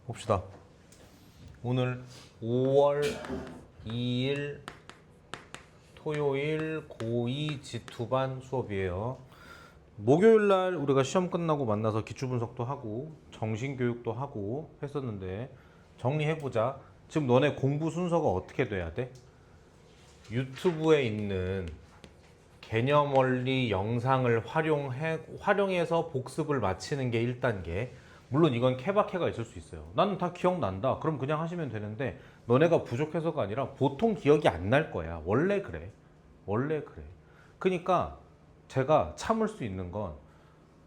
봅시다. 오늘 5월 2일 토요일 고2 G2반 수업이에요. 목요일 날 우리가 시험 끝나고 만나서 기출 분석도 하고 정신교육도 하고 했었는데 정리해보자. 지금 너네 공부 순서가 어떻게 돼야 돼? 유튜브에 있는 개념 원리 영상을 활용해서 복습을 마치는 게 1단계. 물론 이건 케바케가 있을 수 있어요. 나는 다 기억난다. 그럼 그냥 하시면 되는데 너네가 부족해서가 아니라 보통 기억이 안 날 거야. 원래 그래. 원래 그래. 그러니까 제가 참을 수 있는 건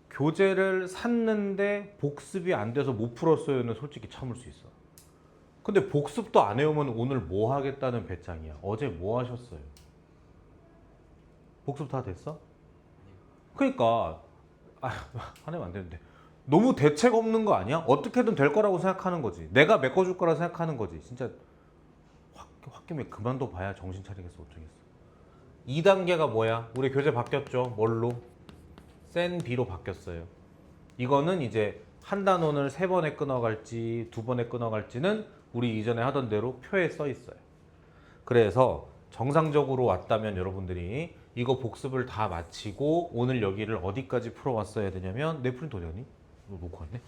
교재를 샀는데 복습이 안 돼서 못 풀었어요는 솔직히 참을 수 있어. 근데 복습도 안 해오면 오늘 뭐 하겠다는 배짱이야. 어제 뭐 하셨어요? 복습 다 됐어? 그러니까 하면 안 되는데 너무 대책 없는 거 아니야? 어떻게든 될 거라고 생각하는 거지. 내가 메꿔줄 거라 생각하는 거지. 진짜 홧김에 그만둬 봐야 정신 차리겠어. 어쩌겠어. 2단계가 뭐야? 우리 교재 바뀌었죠? 뭘로? 센 B로 바뀌었어요. 이거는 이제 한 단원을 3번에 끊어갈지 2번에 끊어갈지는 우리 이전에 하던 대로 표에 써 있어요. 그래서 정상적으로 왔다면 여러분들이 이거 복습을 다 마치고 오늘 여기를 어디까지 풀어왔어야 되냐면 내 프린트 어디 갔니? 너 놓고 왔네?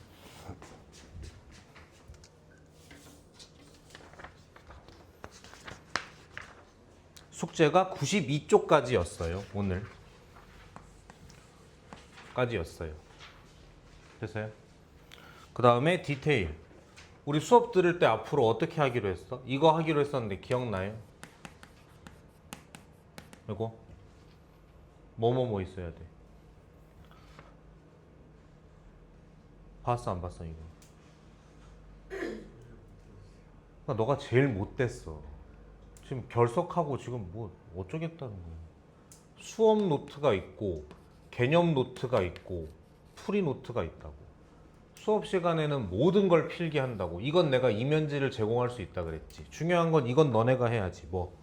숙제가 92쪽까지였어요. 오늘 까지였어요. 됐어요? 그 다음에 디테일. 우리 수업 들을 때 앞으로 어떻게 하기로 했어? 이거 하기로 했었는데 기억나요? 이거 뭐뭐뭐 있어야 돼. 봤어 안 봤어 이거? 그러니까 너가 제일 못됐어. 지금 결석하고 지금 뭐 어쩌겠다는 거야. 수업 노트가 있고 개념 노트가 있고 풀이 노트가 있다고. 수업 시간에는 모든 걸 필기한다고. 이건 내가 이면지를 제공할 수 있다 그랬지. 중요한 건 이건 너네가 해야지. 뭐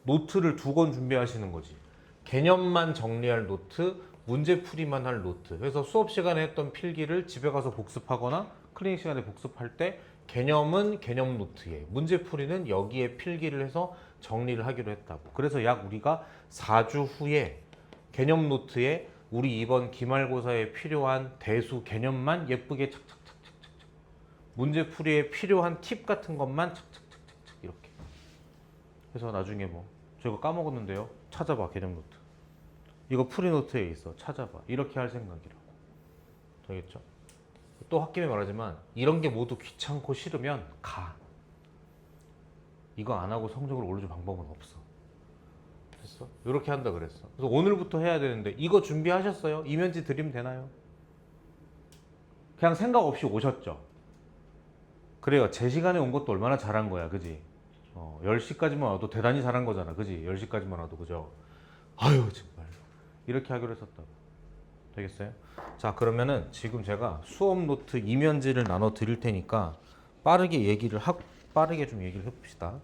노트를 2권 준비하시는 거지. 개념만 정리할 노트, 문제풀이만 할 노트. 그래서 수업 시간에 했던 필기를 집에 가서 복습하거나 클리닉 시간에 복습할 때 개념은 개념 노트에, 문제풀이는 여기에 필기를 해서 정리를 하기로 했다고. 그래서 약 우리가 4주 후에 개념 노트에 우리 이번 기말고사에 필요한 대수 개념만 예쁘게 착착착착착, 문제풀이에 필요한 팁 같은 것만 착착착착착 이렇게 해서 나중에 뭐 저거 까먹었는데요. 찾아봐. 개념 노트. 이거 풀이 노트에 있어. 찾아봐. 이렇게 할 생각이라고. 되겠죠? 또 홧김에 말하지만 이런 게 모두 귀찮고 싫으면 가. 이거 안 하고 성적을 올려줄 방법은 없어. 됐어? 이렇게 한다 그랬어. 그래서 오늘부터 해야 되는데 이거 준비하셨어요? 이면지 드리면 되나요? 그냥 생각 없이 오셨죠? 그래요. 제 시간에 온 것도 얼마나 잘한 거야. 그지? 10시까지만 와도 대단히 잘한 거잖아. 그지? 10시까지만 와도. 그죠? 아유 정말 이렇게 하기로 했었다고. 되겠어요? 자 그러면은 지금 제가 수업 노트 이면지를 나눠 드릴 테니까 빠르게 좀 얘기를 해봅시다.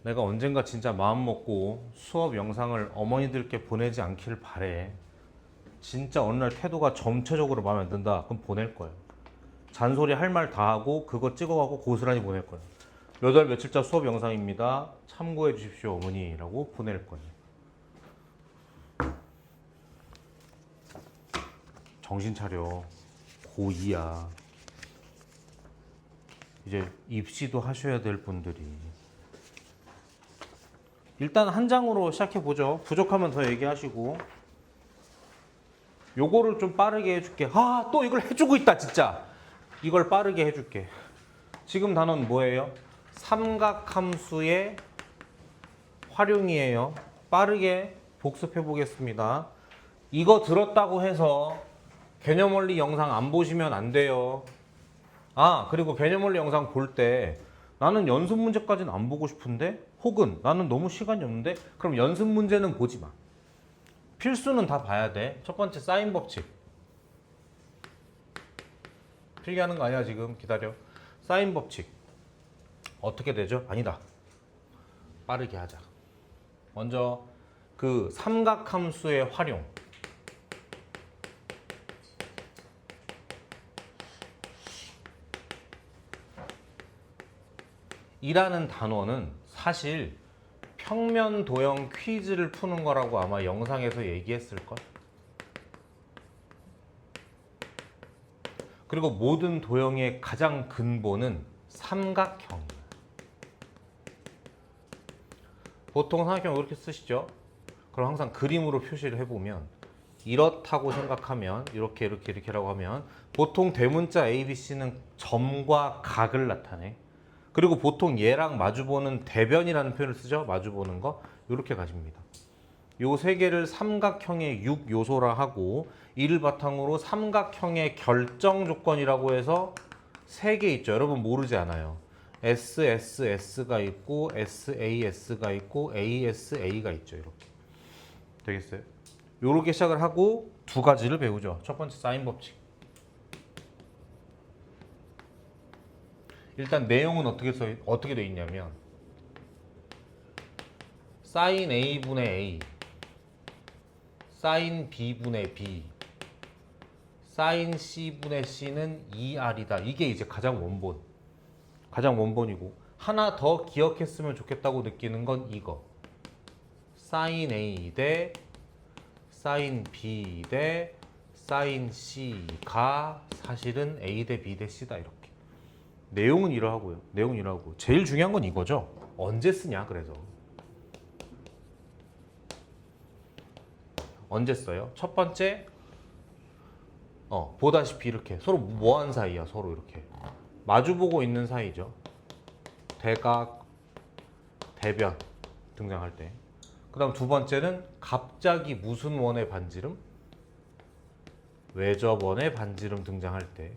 내가 언젠가 진짜 마음 먹고 수업 영상을 어머니들께 보내지 않기를 바래. 진짜 어느 날 태도가 점체적으로 마음에 안 든다. 그럼 보낼 거예요. 잔소리 할 말 다 하고 그거 찍어가고 고스란히 보낼 거예요. 몇 월 며칠자 수업 영상입니다. 참고해 주십시오 어머니라고 보낼 거예요. 정신 차려. 고2야. 이제 입시도 하셔야 될 분들이. 일단 한 장으로 시작해 보죠. 부족하면 더 얘기하시고. 요거를 좀 빠르게 해줄게. 또 이걸 해주고 있다 진짜. 이걸 빠르게 해줄게. 지금 단어는 뭐예요? 삼각함수의 활용이에요. 빠르게 복습해 보겠습니다. 이거 들었다고 해서 개념 원리 영상 안 보시면 안 돼요. 그리고 개념 원리 영상 볼 때 나는 연습 문제까지는 안 보고 싶은데 혹은 나는 너무 시간이 없는데 그럼 연습 문제는 보지 마. 필수는 다 봐야 돼. 첫 번째 사인 법칙. 필기하는 거 아니야 지금. 기다려. 사인 법칙. 어떻게 되죠? 아니다. 빠르게 하자. 먼저 그 삼각함수의 활용. 이라는 단어는 사실 평면 도형 퀴즈를 푸는 거라고 아마 영상에서 얘기했을걸. 그리고 모든 도형의 가장 근본은 삼각형이에요. 보통 삼각형 이렇게 쓰시죠. 그럼 항상 그림으로 표시를 해보면 이렇다고 생각하면 이렇게라고 하면 보통 대문자 ABC는 점과 각을 나타내. 그리고 보통 얘랑 마주보는 대변이라는 표현을 쓰죠. 마주보는 거 이렇게 가집니다. 요 세 개를 삼각형의 6요소라 하고 이를 바탕으로 삼각형의 결정 조건이라고 해서 세 개 있죠. 여러분 모르지 않아요. SSS가 있고 SAS가 있고 ASA가 있죠. 이렇게 되겠어요? 요렇게 시작을 하고 두 가지를 배우죠. 첫 번째 사인 법칙. 일단 내용은 어떻게 돼 있냐면 사인 A분의 A, 사인 B분의 B, 사인 C분의 C는 2R이다. 이게 이제 가장 원본이고 하나 더 기억했으면 좋겠다고 느끼는 건 이거. 사인 A 대 사인 B 대 사인 C가 사실은 A 대 B 대 C다. 이렇게. 내용은 이러하고요. 내용은 이러하고. 제일 중요한 건 이거죠. 언제 쓰냐 그래서. 언제 써요? 첫 번째 보다시피 이렇게 서로 뭐한 사이야. 서로 이렇게 마주보고 있는 사이죠. 대각, 대변 등장할 때. 그 다음 두 번째는 갑자기 무슨 원의 반지름? 외접원의 반지름 등장할 때.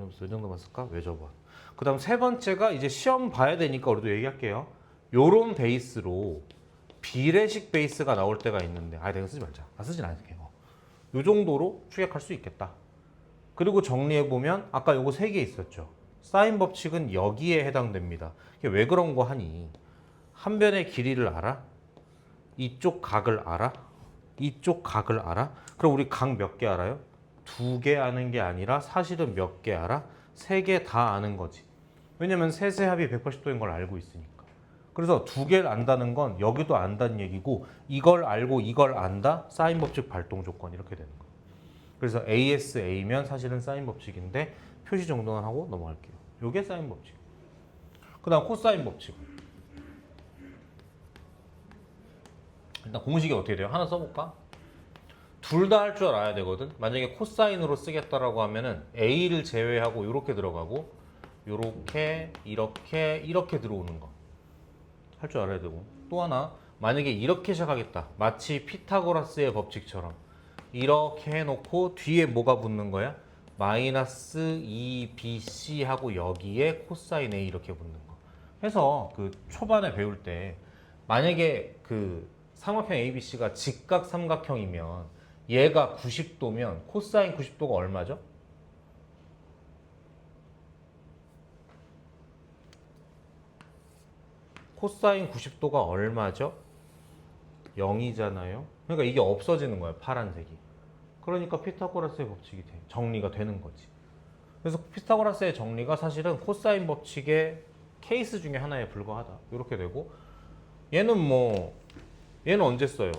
이 정도만 쓸까? 외접원. 그 다음 세 번째가 이제 시험 봐야 되니까 우리도 얘기할게요. 요런 베이스로 비례식 베이스가 나올 때가 있는데 내가 쓰지 말자. 쓰진 않을게. 요 정도로 추격할 수 있겠다. 그리고 정리해보면 아까 요거 세 개 있었죠. 사인 법칙은 여기에 해당됩니다. 이게 왜 그런 거 하니? 한 변의 길이를 알아? 이쪽 각을 알아? 이쪽 각을 알아? 그럼 우리 각 몇 개 알아요? 2개 아는 게 아니라 사실은 몇 개 알아? 3개 다 아는 거지. 왜냐면 세세합이 180도인 걸 알고 있으니까. 그래서 2개를 안다는 건 여기도 안다는 얘기고 이걸 알고 이걸 안다? 사인 법칙 발동 조건 이렇게 되는 거예요. 그래서 ASA면 사실은 사인 법칙인데 표시 정도만 하고 넘어갈게요. 이게 사인 법칙. 그 다음 코사인 법칙. 일단 공식이 어떻게 돼요? 하나 써볼까? 둘 다 할 줄 알아야 되거든. 만약에 코사인으로 쓰겠다라고 하면은 A를 제외하고 이렇게 들어가고 이렇게 이렇게 들어오는 거 할 줄 알아야 되고, 또 하나 만약에 이렇게 시작하겠다. 마치 피타고라스의 법칙처럼 이렇게 해놓고 뒤에 뭐가 붙는 거야? 마이너스 2bc 하고 여기에 코사인 A 이렇게 붙는 거. 해서 그 초반에 배울 때 만약에 그 삼각형 ABC가 직각 삼각형이면 얘가 90도면 코사인 90도가 얼마죠? 코사인 90도가 얼마죠? 0이잖아요. 그러니까 이게 없어지는 거예요. 파란색이. 그러니까 피타고라스의 법칙이 정리가 되는 거지. 그래서 피타고라스의 정리가 사실은 코사인 법칙의 케이스 중에 하나에 불과하다. 이렇게 되고, 얘는 언제 써요?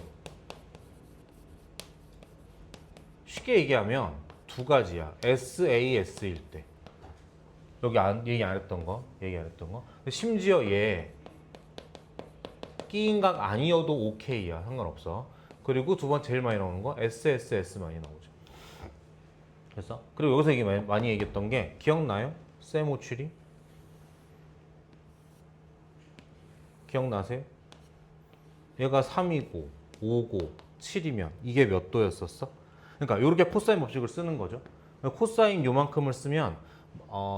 쉽게 얘기하면 두 가지야. SAS일 때. 여기 얘기 안 했던 거. 심지어 얘 끼인각 아니어도 오케이야. 상관없어. 그리고 두 번째 제일 많이 나오는 거 SSS 많이 나오죠. 그래서 그리고 여기서 많이 얘기했던 게 기억나요? 세모추리? 기억나세요? 얘가 3이고 5고 7이면 이게 몇 도였었어? 그러니까 이렇게 코사인 법칙을 쓰는 거죠. 코사인 요만큼을 쓰면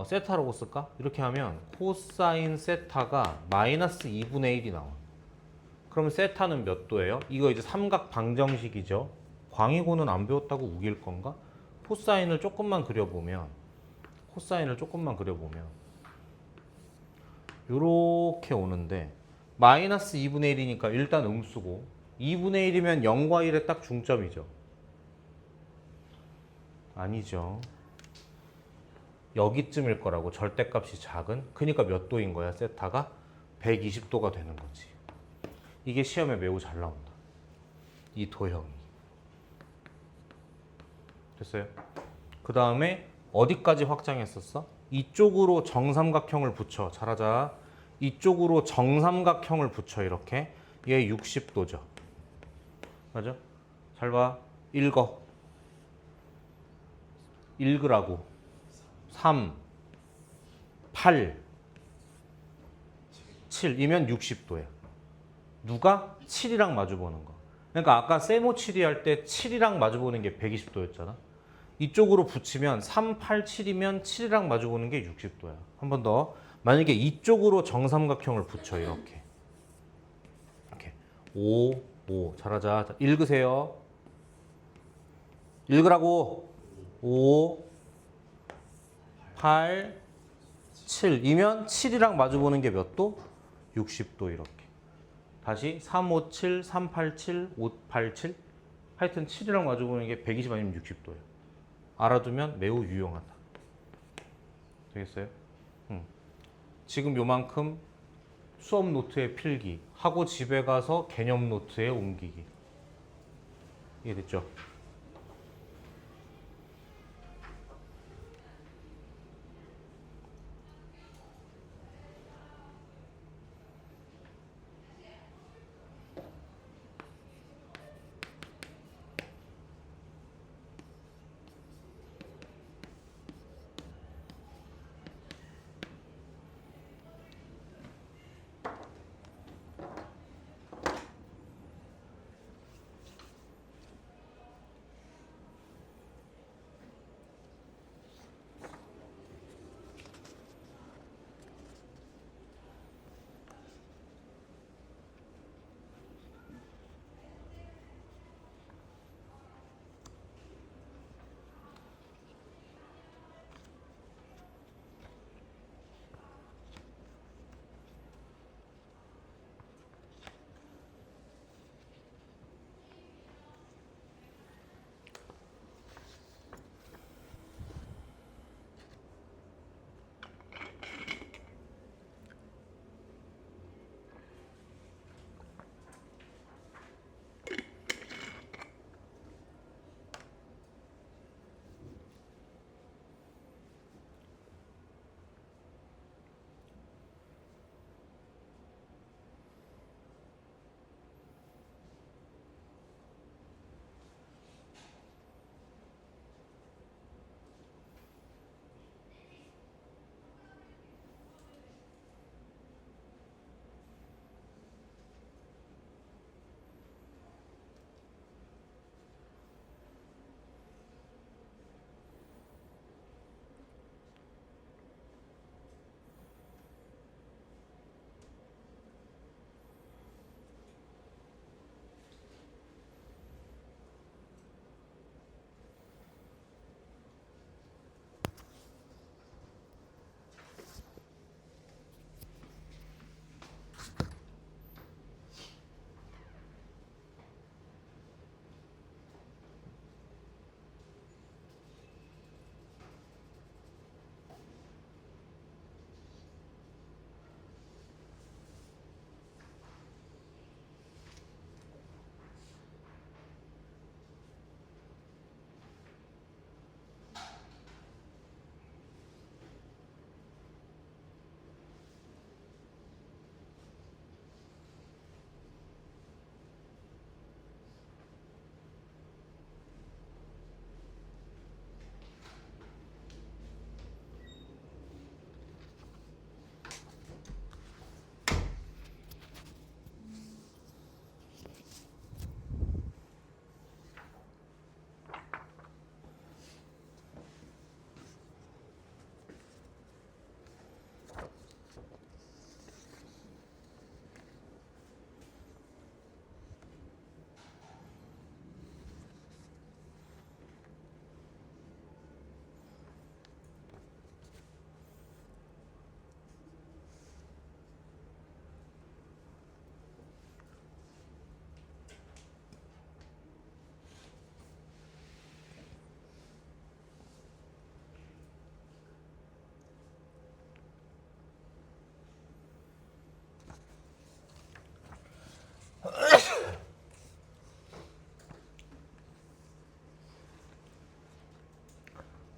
세타라고 쓸까? 이렇게 하면 코사인 세타가 마이너스 2분의 1이 나와. 그럼 세타는 몇 도예요? 이거 이제 삼각 방정식이죠. 광희고는 안 배웠다고 우길 건가? 코사인을 조금만 그려보면 이렇게 오는데 마이너스 2분의 1이니까 일단 음수고 2분의 1이면 0과 1의 딱 중점이죠. 아니죠. 여기쯤일 거라고. 절대값이 작은. 그러니까 몇 도인 거야? 세타가 120도가 되는 거지. 이게 시험에 매우 잘 나온다. 이 도형이. 됐어요? 그 다음에 어디까지 확장했었어? 이쪽으로 정삼각형을 붙여. 잘하자. 이쪽으로 정삼각형을 붙여. 이렇게. 얘 60도죠. 맞아? 잘 봐. 읽어. 읽으라고. 3, 8, 7이면 60도야. 누가? 7이랑 마주보는 거. 그러니까 아까 세모 7이 할 때 7이랑 마주보는 게 120도였잖아. 이쪽으로 붙이면 3, 8, 7이면 7이랑 마주보는 게 60도야. 한 번 더. 만약에 이쪽으로 정삼각형을 붙여. 이렇게. 이렇게. 5, 5. 잘하자. 자, 읽으세요. 읽으라고. 5, 8, 7이면 7이랑 마주보는 게 몇 도? 60도 이렇게. 다시 3, 5, 7, 3, 8, 7, 5, 8, 7. 하여튼 7이랑 마주보는 게 120 아니면 60도예요. 알아두면 매우 유용하다. 되겠어요? 지금 요만큼 수업 노트에 필기 하고 집에 가서 개념 노트에 옮기기. 이해됐죠?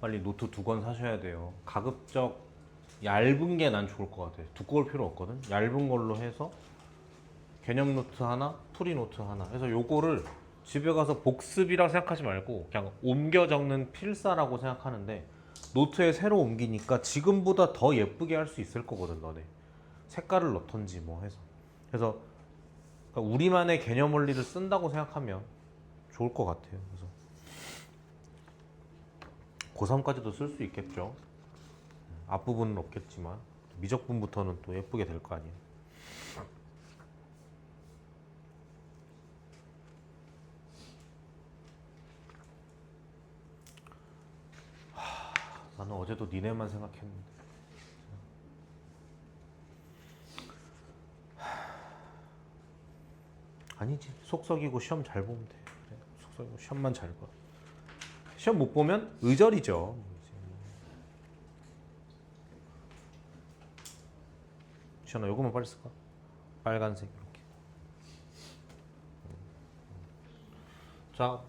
빨리 노트 2권 사셔야 돼요. 가급적 얇은 게 난 좋을 것 같아. 두꺼울 필요 없거든. 얇은 걸로 해서 개념 노트 하나, 풀이 노트 하나 해서 요거를 집에 가서 복습이라고 생각하지 말고 그냥 옮겨 적는 필사라고 생각하는데, 노트에 새로 옮기니까 지금보다 더 예쁘게 할 수 있을 거거든. 너네 색깔을 넣던지 뭐 해서. 그래서 그러니까 우리만의 개념 원리를 쓴다고 생각하면 좋을 것 같아요. 그래서 고3까지도 쓸 수 있겠죠. 앞부분은 없겠지만 미적분부터는 또 예쁘게 될 거 아니에요. 나는 어제도 니네만 생각했는데. 아니지. 속 썩이고 시험 잘 보면 돼. 그래. 속 썩이고 시험만 잘 봐. 시험 못 보면 의절이죠. 시연아, 요거만 빨리 쓸까? 빨간색 이렇게. 자,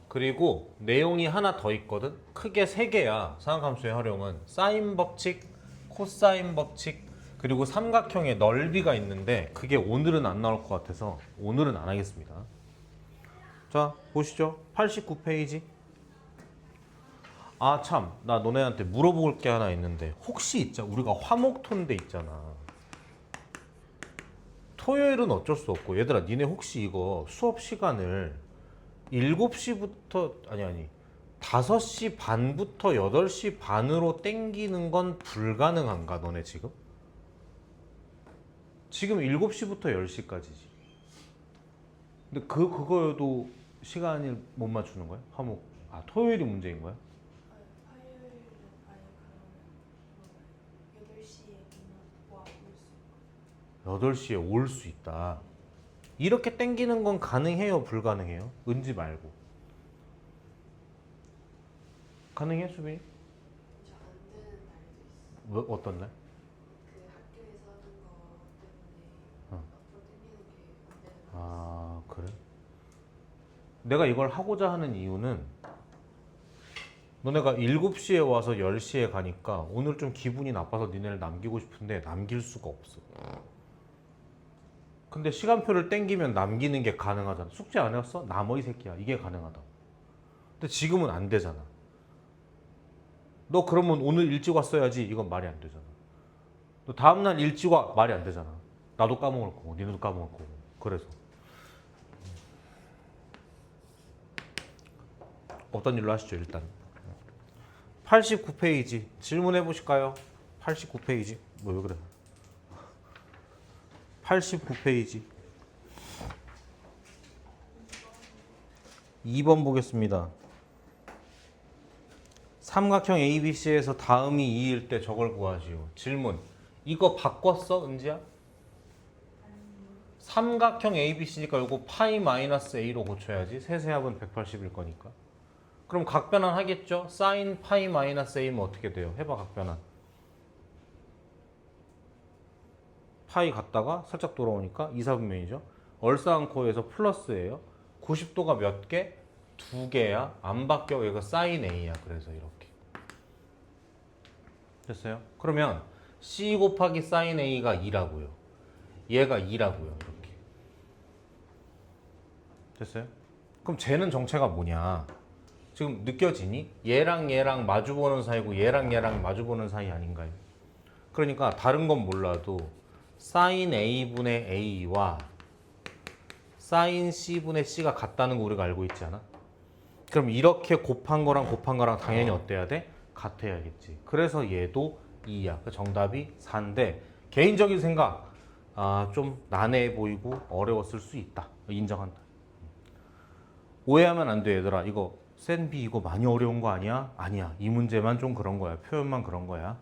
그리고 내용이 하나 더 있거든. 크게 3개야. 상함수의 활용은 사인 법칙, 코사인 법칙, 그리고 삼각형의 넓이가 있는데 그게 오늘은 안 나올 것 같아서 오늘은 안 하겠습니다. 자, 보시죠. 89페이지. 아, 참, 나 너네한테 물어볼 게 하나 있는데, 혹시 있잖아, 우리가 화목토인데 있잖아. 토요일은 어쩔 수 없고, 얘들아, 니네 혹시 이거 수업 시간을 7시부터 아니 5시 반부터 8시 반으로 땡기는 건 불가능한가, 너네 지금? 지금 7시부터 10시까지지. 근데 그거여도 시간을 못 맞추는 거야? 화목. 아, 토요일이 문제인 거야? 화요일은 아예 그러면 8시에 와 올 수 8시에 올 수 있다. 이렇게 땡기는 건 가능해요, 불가능해요? 은지 말고. 가능해, 수빈이? 저 안 되는 날도 있어. 뭐, 어떤 날? 그 학교에서 하는 거 때문에 어. 앞으로 당기는 게 안 되는 날. 아, 그래? 내가 이걸 하고자 하는 이유는, 너네가 7시에 와서 10시에 가니까 오늘 좀 기분이 나빠서 니네를 남기고 싶은데 남길 수가 없어. 근데 시간표를 땡기면 남기는 게 가능하잖아. 숙제 안 해왔어? 남어, 이 새끼야. 이게 가능하다. 근데 지금은 안 되잖아. 너 그러면 오늘 일찍 왔어야지. 이건 말이 안 되잖아. 너 다음날 일찍 와. 말이 안 되잖아. 나도 까먹을 거고 니네도 까먹을 거고. 그래서 어떤 일로 하시죠, 일단. 89페이지 질문해 보실까요? 89페이지. 뭐 왜 그래? 89페이지 2번 보겠습니다. 삼각형 ABC에서 다음이 2일 때 저걸 구하시오. 질문. 이거 바꿨어, 은지야? 삼각형 ABC니까 이거 파이 마이너스 A로 고쳐야지. 세세합은 180일 거니까. 그럼 각변환 하겠죠? 사인 파이 마이너스 A면 어떻게 돼요? 해봐, 각변환. 파이 갔다가 살짝 돌아오니까 2, 4분면이죠. 얼싸안코에서 플러스예요. 90도가 몇 개? 2개야. 안 바뀌어. 얘가 사인 A야. 그래서 이렇게. 됐어요? 그러면 C 곱하기 사인 A가 2라고요. 얘가 2라고요. 이렇게. 됐어요? 그럼 쟤는 정체가 뭐냐? 지금 느껴지니? 얘랑 얘랑 마주보는 사이고 얘랑 얘랑 마주보는 사이 아닌가요? 그러니까 다른 건 몰라도 사인 A분의 A와 사인 C분의 C가 같다는 거 우리가 알고 있지 않아? 그럼 이렇게 곱한 거랑 당연히 어때야 돼? 같아야겠지. 그래서 얘도 2야. 정답이 4인데 개인적인 생각, 좀 난해해 보이고 어려웠을 수 있다. 인정한다. 오해하면 안 돼, 얘들아. 이거 센 B 이거 많이 어려운 거 아니야? 아니야. 이 문제만 좀 그런 거야. 표현만 그런 거야.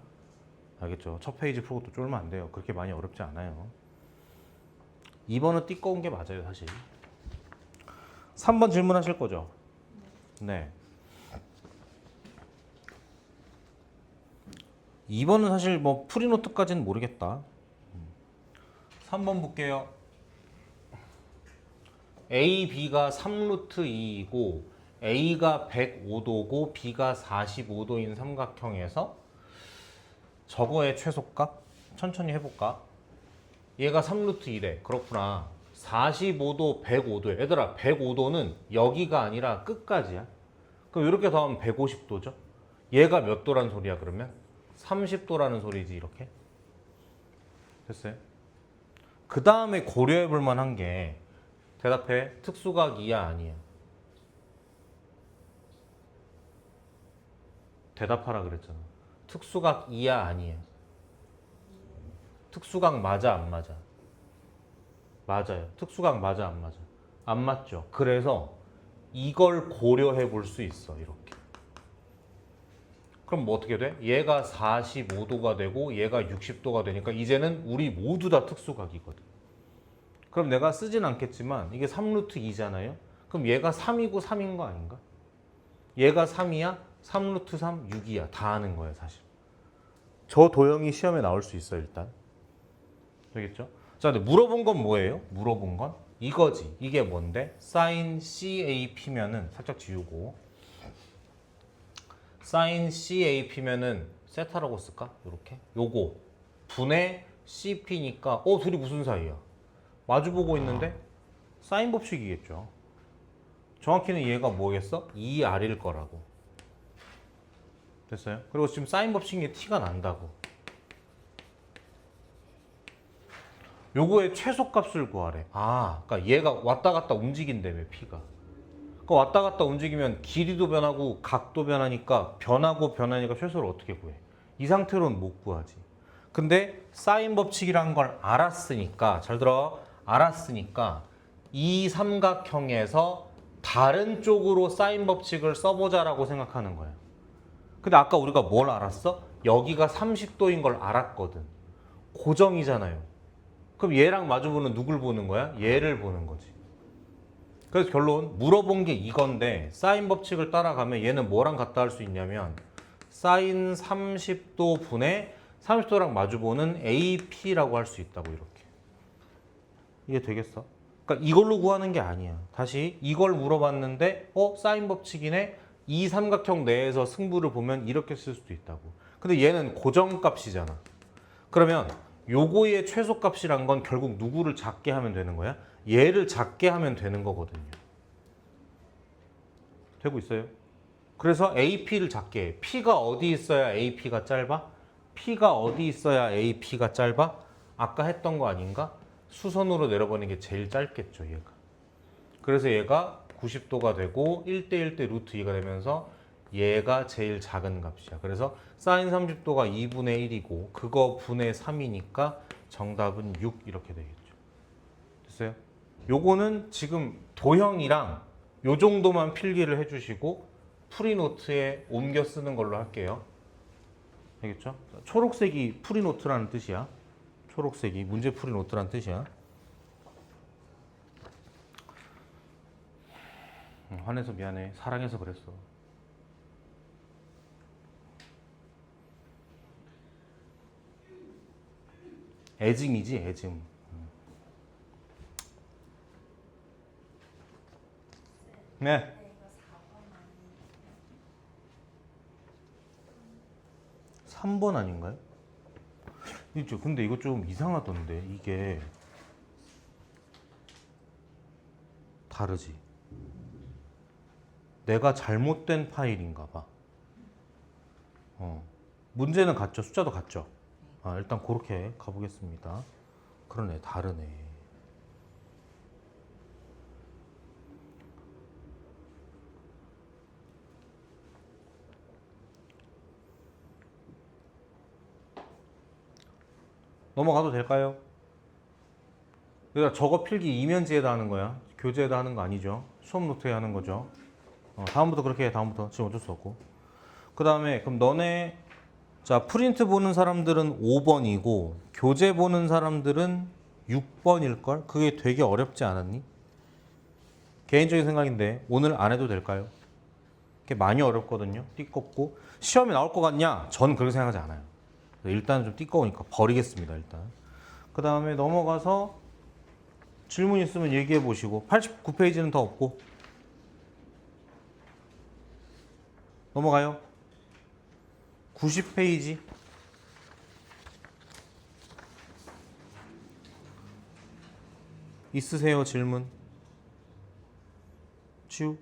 알겠죠? 첫 페이지 풀고 또 쫄면 안 돼요. 그렇게 많이 어렵지 않아요. 2번은 띠꺼운 게 맞아요, 사실. 3번 질문하실 거죠? 네. 2번은 사실 뭐 프리노트까지는 모르겠다. 3번 볼게요. A, B가 3루트 2이고 A가 105도고 B가 45도인 삼각형에서 저거의 최소값 천천히 해볼까? 얘가 3루트 1에 그렇구나. 45도, 105도에 얘들아 105도는 여기가 아니라 끝까지야. 그럼 이렇게 더하면 150도죠. 얘가 몇 도란 소리야 그러면? 30도라는 소리지 이렇게. 됐어요? 그 다음에 고려해 볼 만한 게 대답해. 특수각 이야 아니야? 대답하라 그랬잖아. 특수각 이야 아니야? 특수각 맞아 안 맞아? 맞아요. 특수각 맞아 안 맞아? 안 맞죠. 그래서 이걸 고려해 볼 수 있어 이렇게. 그럼 뭐 어떻게 돼? 얘가 45도가 되고 얘가 60도가 되니까 이제는 우리 모두 다 특수각이거든. 그럼 내가 쓰진 않겠지만 이게 3루트 2잖아요. 그럼 얘가 3이고 3인 거 아닌가? 얘가 3이야? 3루트 3, 6이야. 다 아는 거야 사실. 저 도형이 시험에 나올 수 있어 일단. 되겠죠? 자, 근데 물어본 건 뭐예요? 물어본 건 이거지. 이게 뭔데? sin CAP면은 살짝 지우고 sin CAP면은 세타라고 쓸까? 이렇게. 요거 분의 CP니까 둘이 무슨 사이야? 마주보고 있는데 사인 법칙이겠죠. 정확히는 얘가 뭐겠어? 2R일 거라고. 됐어요? 그리고 지금 사인 법칙이 티가 난다고. 요거의 최소값을 구하래. 그러니까 얘가 왔다 갔다 움직인다며 P가. 그 왔다 갔다 움직이면 길이도 변하고 각도 변하니까 변하고 변하니까 최소를 어떻게 구해? 이 상태로는 못 구하지. 근데 사인 법칙이란 걸 알았으니까 잘 들어. 알았으니까 이 삼각형에서 다른 쪽으로 사인 법칙을 써보자라고 생각하는 거야. 근데 아까 우리가 뭘 알았어? 여기가 30도인 걸 알았거든. 고정이잖아요. 그럼 얘랑 마주보는 누굴 보는 거야? 얘를 보는 거지. 그래서 결론 물어본 게 이건데 사인 법칙을 따라가면 얘는 뭐랑 같다 할 수 있냐면 사인 30도 분의 30도랑 마주보는 AP라고 할 수 있다고 이렇게. 이게 되겠어? 그러니까 이걸로 구하는 게 아니야. 다시 이걸 물어봤는데 사인 법칙이네. 이 삼각형 내에서 승부를 보면 이렇게 쓸 수도 있다고. 근데 얘는 고정값이잖아. 그러면 요거의 최소값이란 건 결국 누구를 작게 하면 되는 거야? 얘를 작게 하면 되는 거거든요. 되고 있어요? 그래서 AP를 작게 해. P가 어디 있어야 AP가 짧아? P가 어디 있어야 AP가 짧아? 아까 했던 거 아닌가? 수선으로 내려보는 게 제일 짧겠죠, 얘가. 그래서 얘가 90도가 되고 1대1 대 루트 2가 되면서 얘가 제일 작은 값이야. 그래서 사인 30도가 2분의 1이고 그거 분의 3이니까 정답은 6 이렇게 되겠죠. 됐어요? 요거는 지금 도형이랑 요 정도만 필기를 해주시고 프리노트에 옮겨 쓰는 걸로 할게요. 알겠죠? 초록색이 프리노트라는 뜻이야. 초록색이 문제풀이 노트란 뜻이야. 화내서 미안해. 사랑해서 그랬어. 애증이지 애증. 네. 3번 아닌가요? 근데 이거 좀 이상하던데 이게 다르지. 내가 잘못된 파일인가 봐. 문제는 같죠. 숫자도 같죠. 일단 그렇게 가보겠습니다. 그러네. 다르네. 넘어가도 될까요? 그러니까 저거 필기 이면지에다 하는 거야. 교재에다 하는 거 아니죠. 수업 노트에 하는 거죠. 다음부터 그렇게 해. 다음부터. 지금 어쩔 수 없고. 그 다음에 그럼 너네 자 프린트 보는 사람들은 5번이고 교재 보는 사람들은 6번일걸? 그게 되게 어렵지 않았니? 개인적인 생각인데 오늘 안 해도 될까요? 그게 많이 어렵거든요. 띠껍고 시험에 나올 것 같냐? 전 그렇게 생각하지 않아요. 일단 좀 띠꺼우니까 버리겠습니다. 일단 그 다음에 넘어가서 질문 있으면 얘기해 보시고 89페이지는 더 없고 넘어가요. 90페이지. 있으세요, 질문? 치우?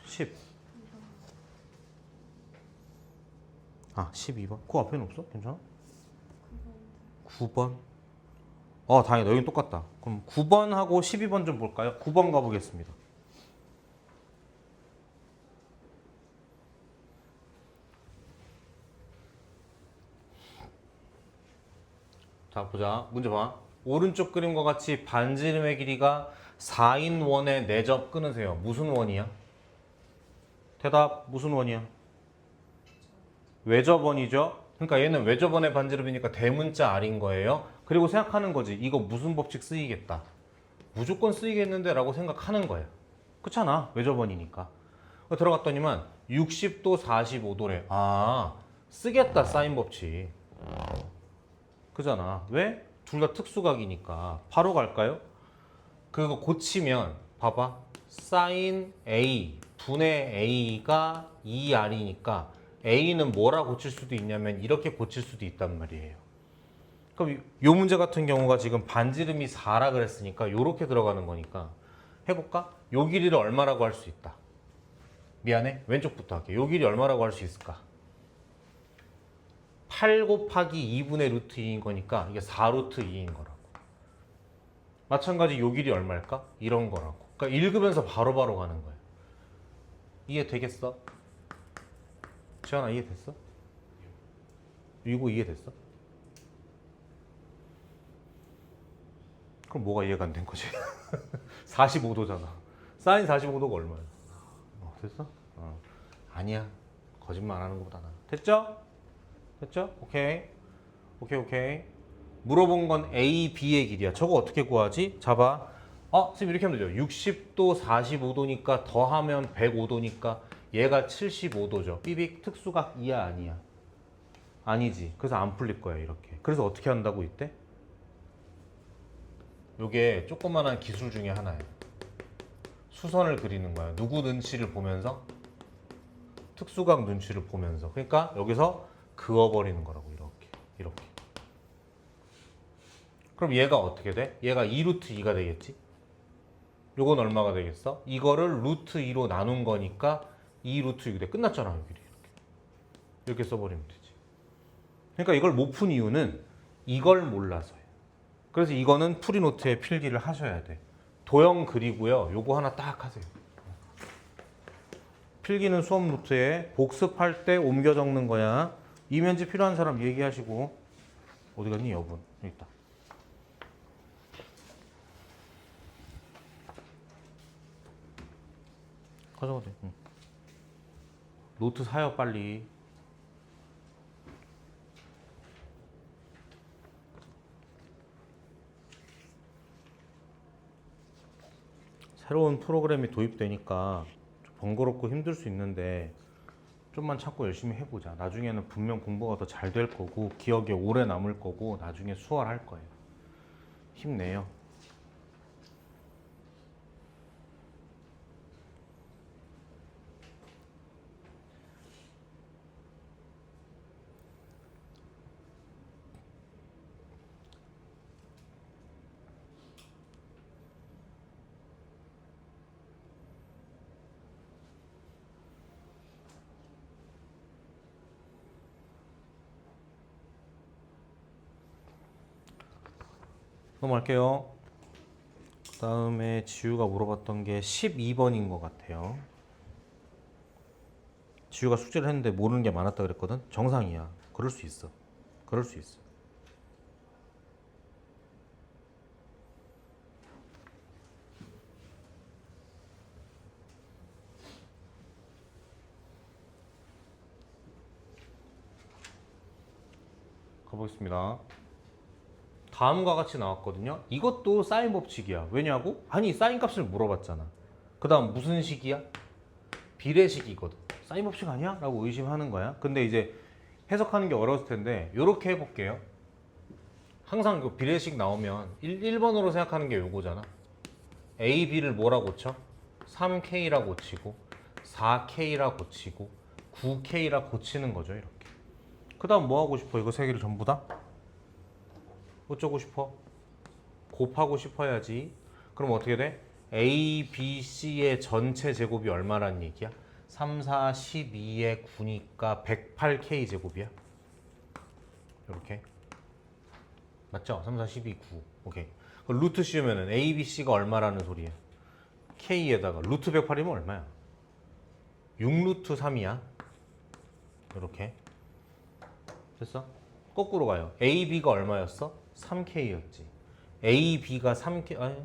10. 아, 12번. 그 앞에는 없어? 괜찮아? 9번. 다행이다. 여긴 똑같다. 그럼 9번하고 12번 좀 볼까요? 9번 가보겠습니다. 자, 보자. 문제 봐. 오른쪽 그림과 같이 반지름의 길이가 4인 원의 내접 끊으세요. 무슨 원이야? 대답, 무슨 원이야? 외접원이죠. 그러니까 얘는 외접원의 반지름이니까 대문자 R인 거예요. 그리고 생각하는 거지. 이거 무슨 법칙 쓰이겠다. 무조건 쓰이겠는데 라고 생각하는 거야. 그렇잖아. 외접원이니까. 들어갔더니만 60도 45도래. 아, 쓰겠다. 사인 법칙. 그잖아. 왜? 둘 다 특수각이니까. 바로 갈까요? 그거 고치면 봐봐. 사인 A 분의 A가 2R이니까 A는 뭐라 고칠 수도 있냐면 이렇게 고칠 수도 있단 말이에요. 그럼 요 문제 같은 경우가 지금 반지름이 4라 그랬으니까 요렇게 들어가는 거니까 해볼까? 요 길이를 얼마라고 할 수 있다. 미안해. 왼쪽부터 할게. 요 길이 얼마라고 할 수 있을까? 8 곱하기 2분의 루트 2인 거니까 이게 4 루트 2인 거라고. 마찬가지 요 길이 얼마일까? 이런 거라고. 그러니까 읽으면서 바로바로 가는 거야. 이해되겠어? 지현아, 이해됐어? 이거 이해됐어? 그럼 뭐가 이해가 안 된 거지? 45도잖아. 사인 45도가 얼마야? 됐어? 아니야. 거짓말 안 하는 것보다 나. 됐죠? 됐죠? 오케이. 오케이. 물어본 건 A, B의 길이야. 저거 어떻게 구하지? 잡아. 선생님 이렇게 하면 되죠. 60도 45도니까 더하면 105도니까 얘가 75도죠. 삐빅 특수각 이야 아니야? 아니지. 그래서 안 풀릴 거야 이렇게. 그래서 어떻게 한다고 이때? 요게 조그만한 기술 중에 하나예요. 수선을 그리는 거야. 누구 눈치를 보면서? 특수각 눈치를 보면서. 그러니까 여기서 그어버리는 거라고. 이렇게. 그럼 얘가 어떻게 돼? 얘가 2루트 2가 되겠지? 요건 얼마가 되겠어? 이거를 루트 2로 나눈 거니까 2루트 6이 돼. 끝났잖아. 여기 이렇게 써버리면 되지. 그러니까 이걸 못 푼 이유는 이걸 몰라서요. 그래서 이거는 풀이노트에 필기를 하셔야 돼. 도형 그리고요. 요거 하나 딱 하세요. 필기는 수업 노트에 복습할 때 옮겨 적는 거야. 이면지 필요한 사람 얘기하시고. 어디 갔니 여분? 여기 있다. 가져가도 돼. 응. 노트 사요 빨리. 새로운 프로그램이 도입되니까 좀 번거롭고 힘들 수 있는데 좀만 참고 열심히 해보자. 나중에는 분명 공부가 더 잘 될 거고 기억에 오래 남을 거고 나중에 수월할 거예요. 힘내요. 넘어갈게요. 그 다음에 지우가 물어봤던 게 12번인 것 같아요. 지우가 숙제를 했는데 모르는 게 많았다 그랬거든. 정상이야. 그럴 수 있어. 가보겠습니다. 다음과 같이 나왔거든요. 이것도 사인 법칙이야. 왜냐고? 아니 사인 값을 물어봤잖아. 그 다음 무슨 식이야? 비례식이거든. 사인 법칙 아니야? 라고 의심하는 거야. 근데 이제 해석하는 게 어려웠을 텐데 이렇게 해볼게요. 항상 그 비례식 나오면 1번으로 생각하는 게 요거잖아. A, B를 뭐라고 쳐? 3K라고 치고 4K라 고치고 9K라 고치는 거죠. 이렇게. 그 다음 뭐 하고 싶어? 이거 세 개를 전부 다? 어쩌고 싶어? 곱하고 싶어야지. 그럼 어떻게 돼? A, B, C의 전체 제곱이 얼마란 얘기야? 3, 4, 12의 9니까 108K 제곱이야. 이렇게. 맞죠? 3, 4, 12, 9. 오케이. 그럼 루트 씌우면은 A, B, C가 얼마라는 소리야? K에다가 루트 108이면 얼마야? 6루트 3이야. 이렇게. 됐어? 거꾸로 가요. A, B가 얼마였어? 3K였지. A, B가 3K, 아니.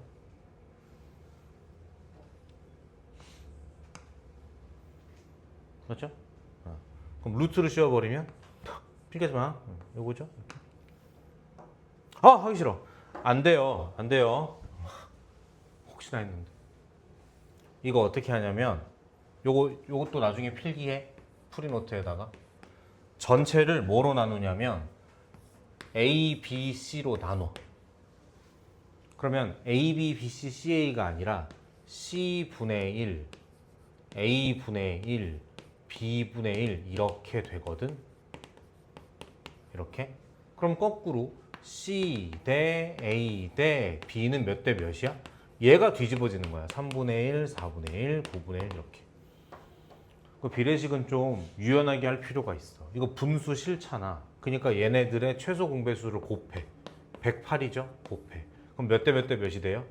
맞죠? 그럼 루트를 씌워버리면 필기하지 마. 요거죠? 이렇게. 하기 싫어. 안 돼요. 안 돼요. 혹시나 했는데. 이거 어떻게 하냐면 요것도 나중에 필기해. 프리노트에다가. 전체를 뭐로 나누냐면 A, B, C로 나눠. 그러면 A, B, B, C, CA가 아니라 C분의 1, A분의 1, B분의 1 이렇게 되거든. 이렇게. 그럼 거꾸로 C 대 A 대 B는 몇 대 몇이야? 얘가 뒤집어지는 거야. 3분의 1, 4분의 1, 9분의 1 이렇게. 그 비례식은 좀 유연하게 할 필요가 있어. 이거 분수 싫잖아. 그러니까 얘네들의 최소 공배수를 곱해. 108이죠? 곱해. 그럼 몇 대 몇 대 몇이 돼요?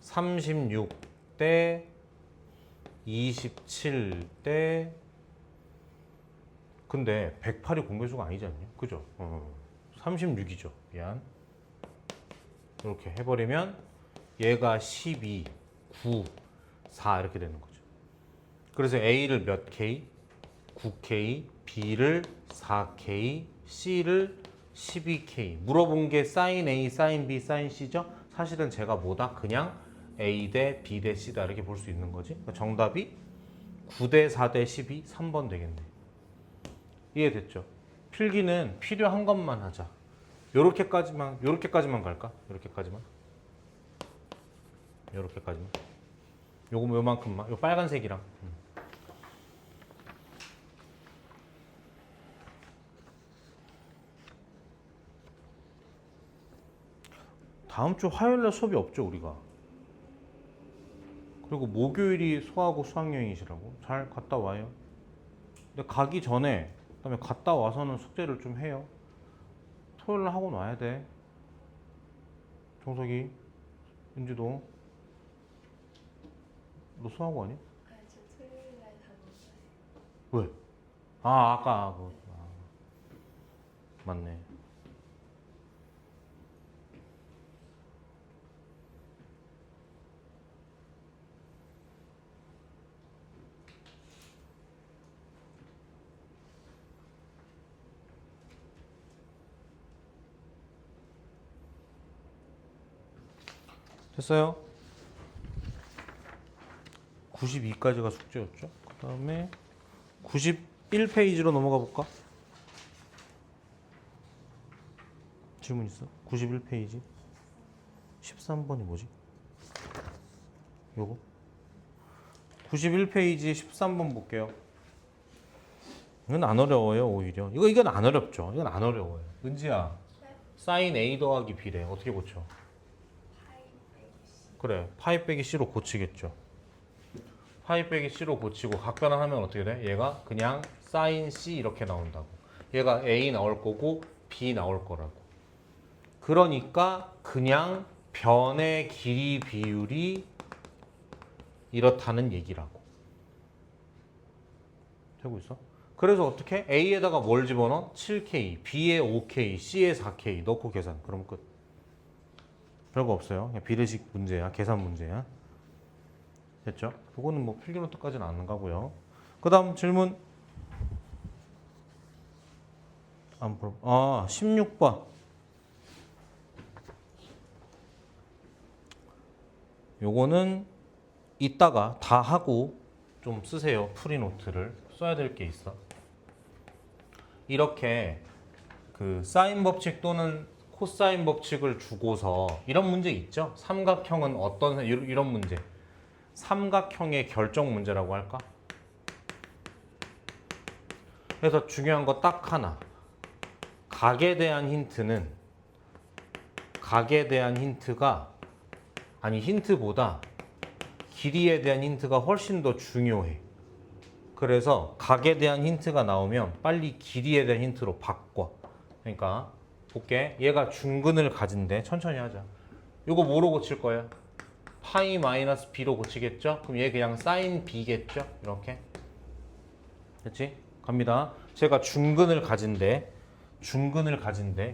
36대 27대 근데 108이 공배수가 아니지 않냐? 그죠? 36이죠. 미안. 이렇게 해버리면 얘가 12, 9, 4 이렇게 되는 거죠. 그래서 A를 몇 K? 9K, B를 4K, C를 12K. 물어본 게 sin A, sin B, sin C죠? 사실은 제가 뭐다? 그냥 A 대 B 대 C다 이렇게 볼 수 있는 거지. 그러니까 정답이 9대 4대 12, 3번 되겠네. 이해됐죠? 필기는 필요한 것만 하자. 요렇게까지만 갈까? 요렇게까지만. 요만큼만. 요 빨간색이랑. 다음 주 화요일날 수업이 없죠, 우리가. 그리고 목요일이 소하고 수학여행이시라고. 잘 갔다 와요. 근데 가기 전에, 그다음에 갔다 와서는 숙제를 좀 해요. 토요일날 학원 와야 돼. 정석이, 은지도. 너 수학고 아니야? 저 토요일 날 가는 왜? 아까 맞네. 됐어요? 92까지가 숙제였죠. 그 다음에 91페이지로 넘어가 볼까? 질문 있어? 91페이지 13번이 뭐지? 요거 91페이지 13번 볼게요. 이건 안 어려워요. 오히려 이건 안 어렵죠. 이건 안 어려워요. 은지야, sin A 더하기 B래. 어떻게 고쳐? 파이 빼기 C. 그래, 파이 빼기 C로 고치겠죠. 파이 빼기 C로 고치고 각변환하면 어떻게 돼? 얘가 그냥 sin C 이렇게 나온다고. 얘가 A 나올 거고 B 나올 거라고. 그러니까 그냥 변의 길이 비율이 이렇다는 얘기라고. 되고 있어? 그래서 어떻게? A에다가 뭘 집어넣어? 7K, B에 5K, C에 4K 넣고 계산. 그럼 끝. 별거 없어요. 그냥 비례식 문제야. 계산 문제야. 됐죠? 그거는 뭐 필기노트까지는 안 가고요. 그 다음 질문. 16번. 요거는 이따가 다 하고 좀 쓰세요. 프리노트를. 써야 될 게 있어. 이렇게 그 사인 법칙 또는 코사인 법칙을 주고서 이런 문제 있죠? 삼각형은 어떤 이런 문제. 삼각형의 결정 문제라고 할까? 그래서 중요한 거 딱 하나. 각에 대한 힌트가 아니 힌트보다 길이에 대한 힌트가 훨씬 더 중요해. 그래서 각에 대한 힌트가 나오면 빨리 길이에 대한 힌트로 바꿔. 그러니까 볼게. 얘가 중근을 가진대. 천천히 하자. 이거 뭐로 고칠 거야? 파이 마이너스 b로 고치겠죠? 그럼 얘 그냥 사인 b겠죠? 이렇게. 그렇지? 갑니다. 제가 중근을 가진대.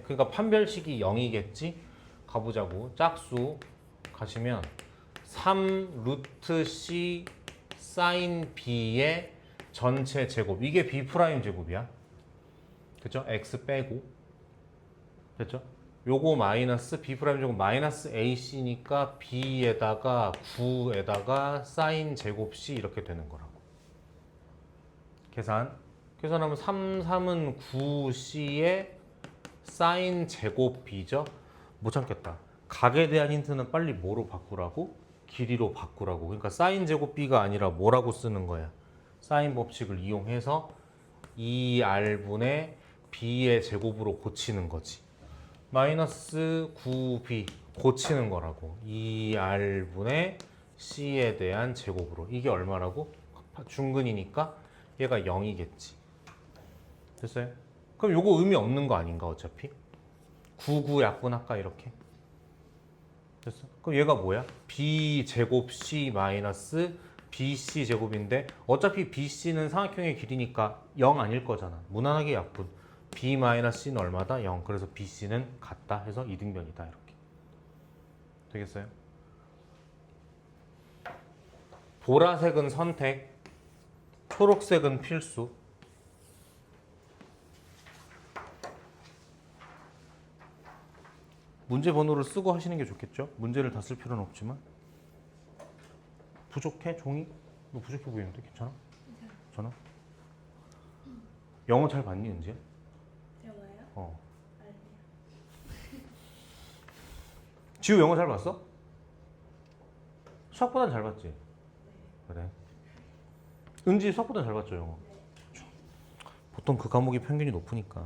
그러니까 판별식이 0이겠지? 가보자고. 짝수 가시면 3 루트 c 사인 b의 전체 제곱. 이게 b 프라임 제곱이야. 그죠? x 빼고. 됐죠? 요거 마이너스 b 프라임 제곱 마이너스 ac니까 b에다가 9에다가 사인 제곱 c 이렇게 되는 거라고. 계산하면 3, 3은 9c의 사인 제곱 b죠? 못 참겠다. 각에 대한 힌트는 빨리 뭐로 바꾸라고? 길이로 바꾸라고. 그러니까 사인 제곱 b가 아니라 뭐라고 쓰는 거야? 사인 법칙을 이용해서 2r분의 b의 제곱으로 고치는 거지. 마이너스 9b 고치는 거라고. 2r분의 c에 대한 제곱으로. 이게 얼마라고? 중근이니까 얘가 0이겠지. 됐어요? 그럼 요거 의미 없는 거 아닌가 어차피? 99 약분할까 이렇게? 됐어? 그럼 얘가 뭐야? b 제곱 c 마이너스 bc 제곱인데 어차피 bc는 삼각형의 길이니까 0 아닐 거잖아. 무난하게 약분. b 마이너스 c는 얼마다? 0. 그래서 bc는 같다 해서 이등변이다 이렇게. 되겠어요? 보라색은 선택, 초록색은 필수. 문제 번호를 쓰고 하시는 게 좋겠죠? 문제를 다 쓸 필요는 없지만. 부족해? 종이? 너 부족해 보이는데? 괜찮아? 괜찮아? 영어 잘 봤니, 은지야? 영어요? 어. 아니요. 지우 영어 잘 봤어? 수학보단 잘 봤지? 그래. 은지 수학보다 잘 봤죠, 영어? 보통 그 과목이 평균이 높으니까.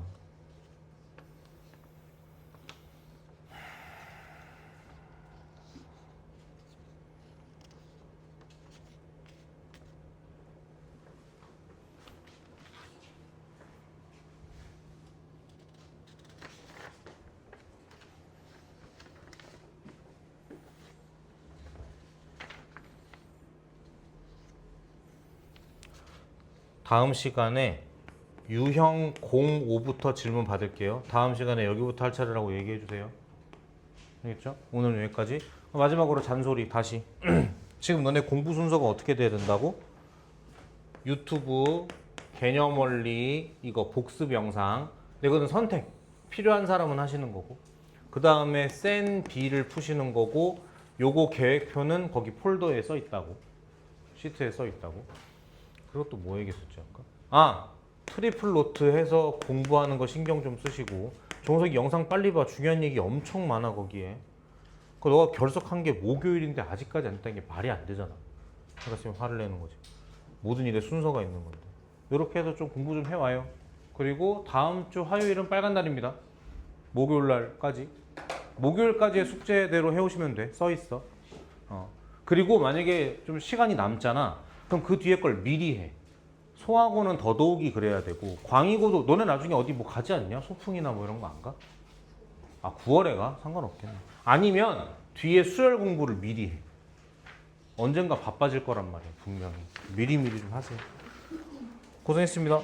다음 시간에 유형 05부터 질문 받을게요. 다음 시간에 여기부터 할 차례라고 얘기해 주세요. 알겠죠? 오늘은 여기까지. 마지막으로 잔소리 다시. 지금 너네 공부 순서가 어떻게 돼야 된다고? 유튜브, 개념 원리, 이거 복습 영상. 이거는 선택. 필요한 사람은 하시는 거고. 그 다음에 센 B를 푸시는 거고. 요거 계획표는 거기 폴더에 써 있다고. 시트에 써 있다고. 그것도 뭐 얘기했었지 아까? 아! 트리플 노트 해서 공부하는 거 신경 좀 쓰시고. 정석이 영상 빨리 봐. 중요한 얘기 엄청 많아 거기에. 그 너가 결석한 게 목요일인데 아직까지 안 됐다는 게 말이 안 되잖아. 그러니까 지금 화를 내는 거지. 모든 일에 순서가 있는 건데. 이렇게 해서 좀 공부 좀 해와요. 그리고 다음 주 화요일은 빨간 날입니다. 목요일 날까지. 목요일까지의 숙제대로 해오시면 돼. 써 있어. 그리고 만약에 좀 시간이 남잖아. 그럼 그 뒤에 걸 미리 해. 소하고는 더더욱이 그래야 되고 광희고도 너네 나중에 어디 뭐 가지 않냐? 소풍이나 뭐 이런 거 안 가? 아 9월에 가? 상관없겠네. 아니면 뒤에 수열 공부를 미리 해. 언젠가 바빠질 거란 말이야 분명히. 미리미리 좀 하세요. 고생했습니다.